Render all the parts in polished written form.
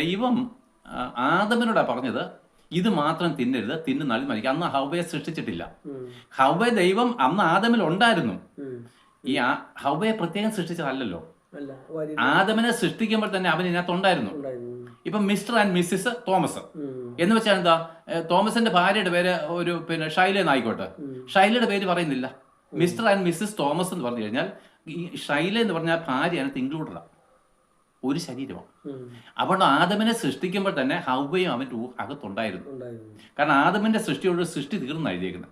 ദൈവം ആദമിനോടാ പറഞ്ഞത് ഇത് മാത്രം തിന്നരുത്, തിന്നുന്നാലും മരിക്കും. അന്ന് ഹവ്വയെ സൃഷ്ടിച്ചിട്ടില്ല. ഹവ്വ ദൈവം അന്ന് ആദമിൽ ഉണ്ടായിരുന്നു. ഈ ഹവ്വയെ പ്രത്യേകം സൃഷ്ടിച്ചതല്ലല്ലോ. ആദമിനെ സൃഷ്ടിക്കുമ്പോൾ തന്നെ അവൻ ഇതിനകത്ത് ഉണ്ടായിരുന്നു. ഇപ്പൊ മിസ്റ്റർ ആൻഡ് മിസ്സിസ് തോമസ് എന്ന് വെച്ചാൽ എന്താ, തോമസിന്റെ ഭാര്യയുടെ പേര് ഒരു ഷൈല എന്നായിക്കോട്ടെ, ഷൈലയുടെ പേര് പറയുന്നില്ല. മിസ്റ്റർ ആൻഡ് മിസ്സിസ് തോമസ് എന്ന് പറഞ്ഞു കഴിഞ്ഞാൽ ഈ ഷൈല എന്ന് പറഞ്ഞാൽ ഭാര്യ അതിനകത്ത് ഇൻക്ലൂഡഡാണ്, ഒരു ശരീരമാണ്. അപ്പോൾ ആദമിനെ സൃഷ്ടിക്കുമ്പോൾ തന്നെ ഹവ്വയും അവൻ്റെ അകത്തുണ്ടായിരുന്നു. കാരണം ആദമിന്റെ സൃഷ്ടിയോട് സൃഷ്ടി തീർന്നാണ് എഴുതിയേക്കുന്നത്.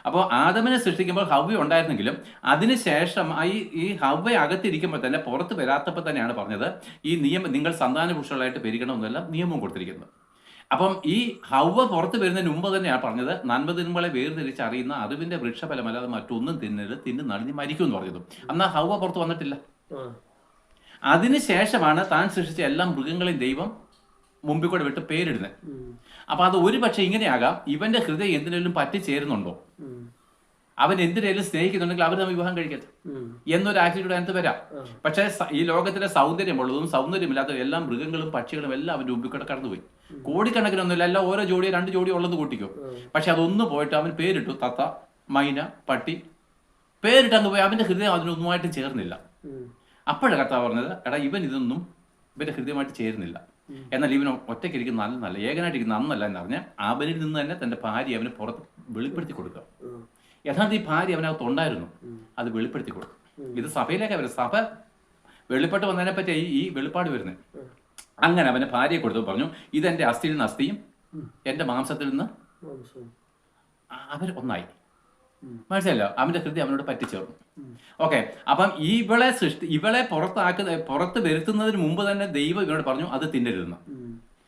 അപ്പോൾ ആദമിനെ സൃഷ്ടിക്കുമ്പോൾ ഹവ്വ ഉണ്ടായിരുന്നെങ്കിലും അതിനുശേഷം ഈ ഹവ്വ അകത്തിരിക്കുമ്പോൾ തന്നെ പുറത്ത് വരാത്തപ്പോൾ തന്നെയാണ് പറഞ്ഞത് ഈ നിയമം നിങ്ങൾ സന്താന പുരുഷകളായിട്ട് പെരുകണമെന്നെല്ലാം നിയമം കൊടുത്തിരിക്കുന്നത്. അപ്പം ഈ ഹവ്വ പുറത്ത് വരുന്നതിന് മുമ്പ് തന്നെയാണ് പറഞ്ഞത് നന്മ തിന്മകളെ വേർതിരിച്ച് അറിയുന്ന അറിവിന്റെ വൃക്ഷഫലമല്ലാതെ മറ്റൊന്നും തിന്നരുത്, തിന്ന് നളിഞ്ഞ് മരിക്കും എന്ന് പറഞ്ഞത്. എന്നാൽ ഹവ്വ പുറത്ത് വന്നിട്ടില്ല. അതിനുശേഷമാണ് താൻ സൃഷ്ടിച്ച എല്ലാ മൃഗങ്ങളെയും ദൈവം മുമ്പിൽ കൂടെ വിട്ട് പേരിടുന്നത്. അപ്പൊ അത് ഒരു പക്ഷെ ഇങ്ങനെയാകാം, ഇവന്റെ ഹൃദയം എന്തിനേലും പറ്റിച്ചേരുന്നുണ്ടോ, അവൻ എന്തിനേലും സ്നേഹിക്കുന്നുണ്ടെങ്കിൽ അവർ തമ്മിൽ വിവാഹം കഴിക്കട്ടെ എന്നൊരു ആറ്റിറ്റ്യൂഡ് അതിനകത്ത് വരാം. പക്ഷെ ഈ ലോകത്തിലെ സൗന്ദര്യമുള്ളതും സൗന്ദര്യമില്ലാത്തതും എല്ലാ മൃഗങ്ങളും പക്ഷികളും എല്ലാം അവന്റെ മുമ്പിൽ കൂടെ കടന്നുപോയി. കോടിക്കണക്കിനൊന്നുമില്ല, എല്ലാം ഓരോ ജോഡിയോ 2 ജോഡിയോ ഉള്ളത് കൂട്ടിക്കോ. പക്ഷെ അതൊന്നും പോയിട്ട് അവൻ പേരിട്ടു തത്ത, മൈന, പട്ടി പേരിട്ട് അങ്ങ് പോയി. അവന്റെ ഹൃദയം അതിനൊന്നുമായിട്ട് ചേർന്നില്ല. അപ്പോഴാണ് കർത്താവ് പറഞ്ഞത്, എടാ ഇവന്റെ ഹൃദയമായിട്ട് ചേരുന്നില്ല, എന്നാൽ ഇവൻ ഒറ്റയ്ക്കിരിക്കുന്ന നല്ല ഏകനായിട്ടിരിക്കുന്ന നന്നല്ല എന്ന് പറഞ്ഞാൽ അവനിൽ നിന്ന് തന്നെ തന്റെ ഭാര്യ അവന് പുറത്ത് വെളിപ്പെടുത്തി കൊടുക്കുക. യഥാർത്ഥ ഈ ഭാര്യ അവനകത്ത് ഉണ്ടായിരുന്നു, അത് വെളിപ്പെടുത്തി കൊടുക്കും. ഇത് സഭയിലേക്ക് വരും. സഭ വെളിപ്പെട്ട് വന്നതിനെ പറ്റി ഈ വെളിപ്പാട് വരുന്നത്. അങ്ങനെ അവന് ഭാര്യയെ കൊടുത്തു, പറഞ്ഞു ഇതെന്റെ അസ്ഥിയിൽ നിന്ന് അസ്ഥിയും എന്റെ മാംസത്തിൽ നിന്ന് അവർ ഒന്നായി. മനസ്സിലല്ലോ, അവന്റെ ഹൃദയം അവനോട് പറ്റിച്ചേർന്നു. ഓക്കെ, അപ്പം ഇവളെ പുറത്ത് വരുത്തുന്നതിന് മുമ്പ് തന്നെ ദൈവം ഇവനോട് പറഞ്ഞു അത് തിന്നരുതെന്ന്.